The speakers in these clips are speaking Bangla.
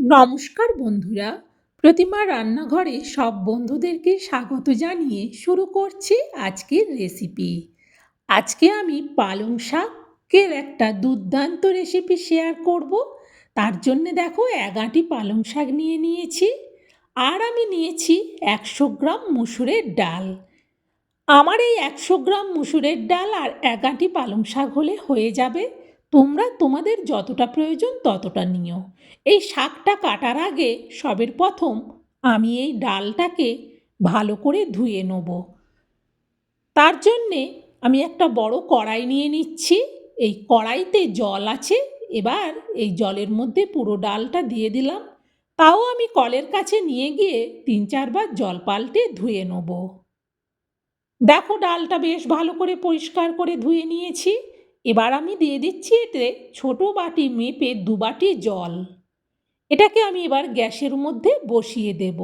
নমস্কার বন্ধুরা, প্রতিমা রান্নাঘরে সব বন্ধুদেরকে স্বাগত জানিয়ে শুরু করছি আজকের রেসিপি। আজকে আমি পালং শাকের একটা দুর্দান্ত রেসিপি শেয়ার করব। তার জন্যে দেখো ১ আঁটি পালং শাক নিয়ে নিয়েছি, আর আমি নিয়েছি ১০০ গ্রাম মুসুরের ডাল। আমার এই ১০০ গ্রাম মুসুরের ডাল আর ১ আঁটি পালং শাক হলে হয়ে যাবে। তোমরা তোমাদের যতটা প্রয়োজন ততটা নিও। এই শাকটা কাটার আগে সবের প্রথম আমি এই ডালটাকে ভালো করে ধুয়ে নেব। তার জন্যে আমি একটা বড় কড়াই নিয়ে নিচ্ছি। এই কড়াইতে জল আছে। এবার এই জলের মধ্যে পুরো ডালটা দিয়ে দিলাম। তাও আমি কলের কাছে নিয়ে গিয়ে ৩-৪ বার জল পাল্টে ধুয়ে নেব। দেখো ডালটা বেশ ভালো করে পরিষ্কার করে ধুয়ে নিয়েছি। এবার আমি দিয়ে দিচ্ছি এতে ছোট বাটি মেপে ২ বাটি জল। এটাকে আমি এবার গ্যাসের মধ্যে বসিয়ে দেব।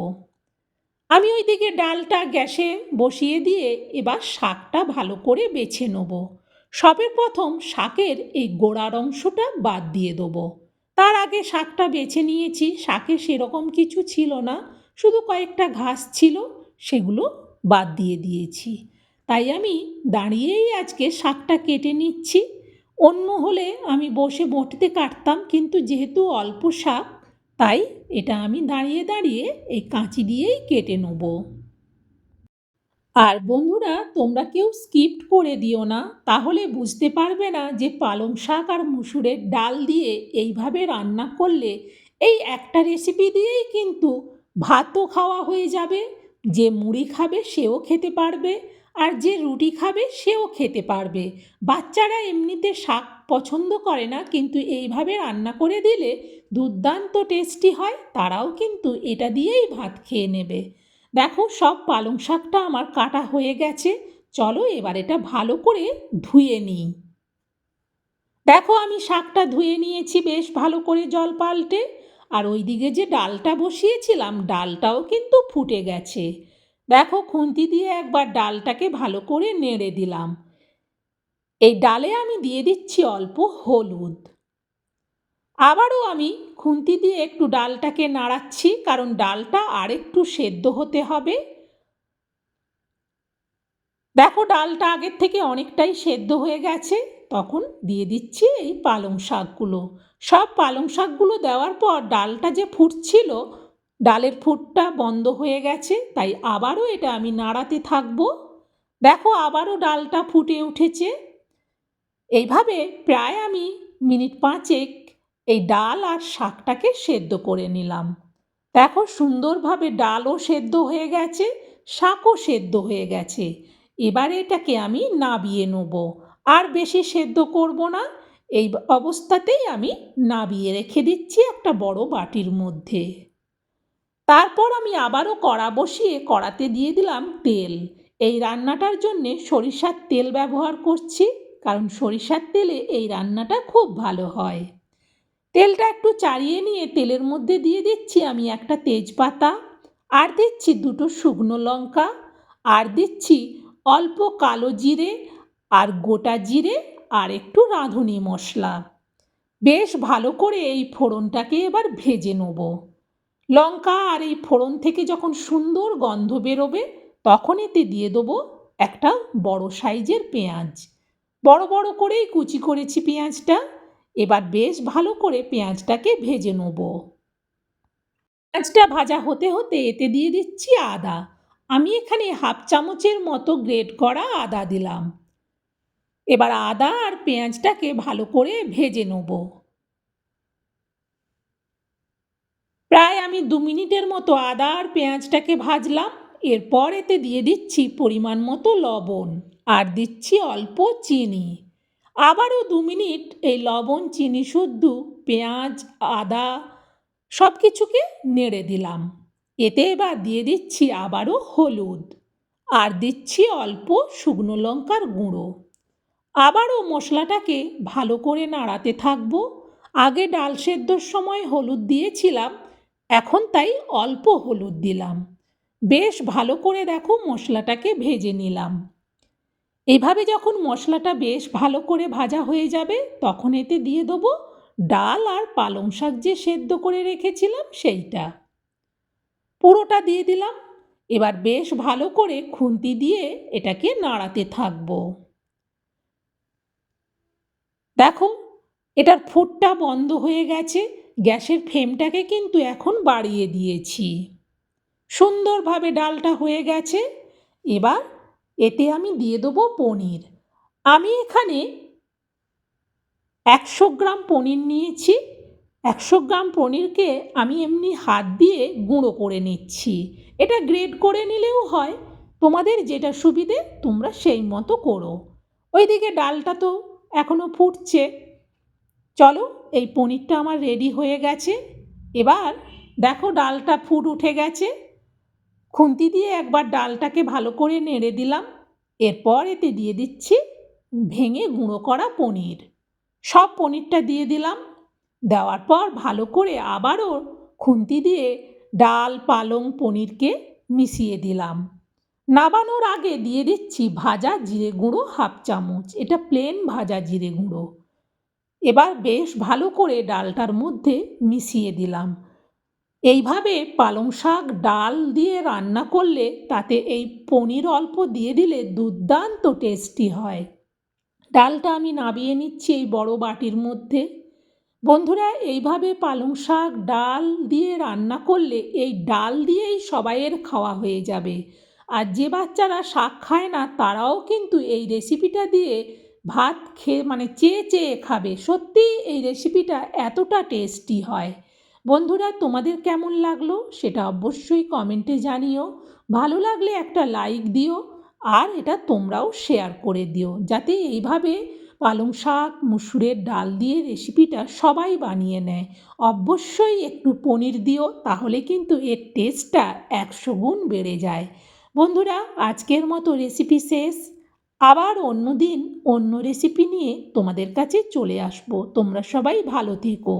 আমি ওইদিকে ডালটা গ্যাসে বসিয়ে দিয়ে এবার শাকটা ভালো করে বেছে নেব। সবের প্রথম শাকের এই গোড়ার অংশটা বাদ দিয়ে দেবো। তার আগে শাকটা বেছে নিয়েছি, শাকে সেরকম কিছু ছিল না, শুধু কয়েকটা ঘাস ছিল, সেগুলো বাদ দিয়ে দিয়েছি। তাই আমি দাঁড়িয়েই আজকে শাকটা কেটে নিচ্ছি। অন্য হলে আমি বসে বঁটতে কাটতাম, কিন্তু যেহেতু অল্প শাক তাই এটা আমি দাঁড়িয়ে দাঁড়িয়ে এই কাঁচি দিয়েই কেটে নেব। আর বন্ধুরা, তোমরা কেউ স্কিপ করে দিও না, তাহলে বুঝতে পারবে না যে পালং শাক আর মুসুরের ডাল দিয়ে এইভাবে রান্না করলে এই একটা রেসিপি দিয়েই কিন্তু ভাতও খাওয়া হয়ে যাবে। যে মুড়ি খাবে সেও খেতে পারবে, আর যে রুটি খাবে সেও খেতে পারবে। বাচ্চারা এমনিতে শাক পছন্দ করে না, কিন্তু এইভাবে রান্না করে দিলে দুর্দান্ত টেস্টি হয়, তারাও কিন্তু এটা দিয়েই ভাত খেয়ে নেবে। দেখো সব পালং শাকটা আমার কাটা হয়ে গেছে। চলো এবার এটা ভালো করে ধুয়ে নিই। দেখো আমি শাকটা ধুয়ে নিয়েছি বেশ ভালো করে জল পাল্টে। আর ওইদিকে যে ডালটা বসিয়েছিলাম, ডালটাও কিন্তু ফুটে গেছে। দেখো খুন্তি দিয়ে একবার ডালটাকে ভালো করে নেড়ে দিলাম। এই ডালে আমি দিয়ে দিচ্ছি অল্প হলুদ। আবারও আমি খুন্তি দিয়ে একটু ডালটাকে নাড়াচ্ছি, কারণ ডালটা আরেকটু সেদ্ধ হতে হবে। দেখো ডালটা আগের থেকে অনেকটাই সেদ্ধ হয়ে গেছে। তখন দিয়ে দিচ্ছি এই পালং শাকগুলো। সব পালং শাকগুলো দেওয়ার পর ডালটা যে ফুটছিল, ডালের ফুটটা বন্ধ হয়ে গেছে, তাই আবারও এটা আমি নাড়াতে থাকবো। দেখো আবারও ডালটা ফুটে উঠেছে। এইভাবে প্রায় আমি মিনিট ৫ এই ডাল আর শাকটাকে সেদ্ধ করে নিলাম। দেখো সুন্দরভাবে ডালও সেদ্ধ হয়ে গেছে, শাকও সেদ্ধ হয়ে গেছে। এবার এটাকে আমি নাবিয়ে নেব। আর বেশি সেদ্ধ করব না, এই অবস্থাতেই আমি নাবিয়ে রেখে দিচ্ছি একটা বড় বাটির মধ্যে। তারপর আমি আবারও কড়া বসিয়ে কড়াতে দিয়ে দিলাম তেল। এই রান্নাটার জন্যে সরিষার তেল ব্যবহার করছি, কারণ সরিষার তেলে এই রান্নাটা খুব ভালো হয়। তেলটা একটু চাড়িয়ে নিয়ে তেলের মধ্যে দিয়ে দিচ্ছি আমি একটা তেজপাতা, আর দিচ্ছি ২টো শুকনো লঙ্কা, আর দিচ্ছি অল্প কালো জিরে আর গোটা জিরে, আর একটু রাঁধুনি মশলা। বেশ ভালো করে এই ফোড়নটাকে এবার ভেজে নেব। লঙ্কা আর এই ফোড়ন থেকে যখন সুন্দর গন্ধ বেরোবে, তখন এতে দিয়ে দেবো একটা বড় সাইজের পেঁয়াজ। বড় বড় করেই কুচি করেছি পেঁয়াজটা। এবার বেশ ভালো করে পেঁয়াজটাকে ভেজে নেব। পেঁয়াজটা ভাজা হতে হতে এতে দিয়ে দিচ্ছি আদা। আমি এখানে 1/2 চামচের মতো গ্রেট করা আদা দিলাম। এবার আদা আর পেঁয়াজটাকে ভালো করে ভেজে নেব। প্রায় আমি 2 মিনিটের মতো আদা আর পেঁয়াজটাকে ভাজলাম। এরপর এতে দিয়ে দিচ্ছি পরিমাণ মতো লবণ, আর দিচ্ছি অল্প চিনি। আবারও 2 মিনিট এই লবণ চিনি শুদ্ধ পেঁয়াজ আদা সব কিছুকে নেড়ে দিলাম। এতে এবার দিয়ে দিচ্ছি আবারও হলুদ, আর দিচ্ছি অল্প শুকনো লঙ্কার গুঁড়ো। আবারও মশলাটাকে ভালো করে নাড়াতে থাকবো। আগে ডাল সেদ্ধর সময় হলুদ দিয়েছিলাম, এখন তাই অল্প হলুদ দিলাম। বেশ ভালো করে দেখো মশলাটাকে ভেজে নিলাম। এইভাবে যখন মশলাটা বেশ ভালো করে ভাজা হয়ে যাবে, তখন এতে দিয়ে দেবো ডাল আর পালং শাক যে সেদ্ধ করে রেখেছিলাম সেইটা পুরোটা দিয়ে দিলাম। এবার বেশ ভালো করে খুন্তি দিয়ে এটাকে নাড়াতে থাকবো। দেখো এটার ফুটটা বন্ধ হয়ে গেছে, গ্যাসের ফ্লেমটাকে কিন্তু এখন বাড়িয়ে দিয়েছি। সুন্দরভাবে ডালটা হয়ে গেছে। এবার এতে আমি দিয়ে দেবো পনির। আমি এখানে 100 গ্রাম পনির নিয়েছি। 100 গ্রাম পনিরকে আমি এমনি হাত দিয়ে গুঁড়ো করে নিচ্ছি। এটা গ্রেট করে নিলেও হয়, তোমাদের যেটা সুবিধে তোমরা সেই মতো করো। ওইদিকে ডালটা তো এখনও ফুটছে। চলো, এই পনিরটা আমার রেডি হয়ে গেছে। এবার দেখো ডালটা ফুট উঠে গেছে। খুন্তি দিয়ে একবার ডালটাকে ভালো করে নেড়ে দিলাম। এরপর এতে দিয়ে দিচ্ছি ভেঙে গুঁড়ো করা পনির। সব পনিরটা দিয়ে দিলাম। দেওয়ার পর ভালো করে আবারও খুন্তি দিয়ে ডাল পালং পনিরকে মিশিয়ে দিলাম। নাবানোর আগে দিয়ে দিচ্ছি ভাজা জিরে গুঁড়ো 1/2 চামচ। এটা প্লেন ভাজা জিরে গুঁড়ো। এবার বেশ ভালো করে ডালটার মধ্যে মিশিয়ে দিলাম। এইভাবে পালং শাক ডাল দিয়ে রান্না করলে তাতে এই পনির অল্প দিয়ে দিলে দুর্দান্ত টেস্টি হয়। ডালটা আমি নাবিয়ে নিচ্ছি এই বড় বাটির মধ্যে। বন্ধুরা, এইভাবে পালং শাক ডাল দিয়ে রান্না করলে এই ডাল দিয়েই সবাইয়ের খাওয়া হয়ে যাবে। আর যে বাচ্চারা শাক খায় না তারাও কিন্তু এই রেসিপিটা দিয়ে ভাত খেয়ে চেয়ে চেয়ে খাবে। সত্যিই এই রেসিপিটা এতটা টেস্টি হয়। বন্ধুরা, তোমাদের কেমন লাগলো সেটা অবশ্যই কমেন্টে জানিও। ভালো লাগলে একটা লাইক দিও, আর এটা তোমরাও শেয়ার করে দিও, যাতে এইভাবে পালং শাক মুসুরের ডাল দিয়ে রেসিপিটা সবাই বানিয়ে নেয়। অবশ্যই একটু পনির দিও, তাহলে কিন্তু এর টেস্টটা 100 গুণ বেড়ে যায়। বন্ধুরা, আজকের মতো রেসিপি শেষ। আবার অন্য দিন অন্য রেসিপি নিয়ে তোমাদের কাছে চলে আসবো। তোমরা সবাই ভালো থেকো।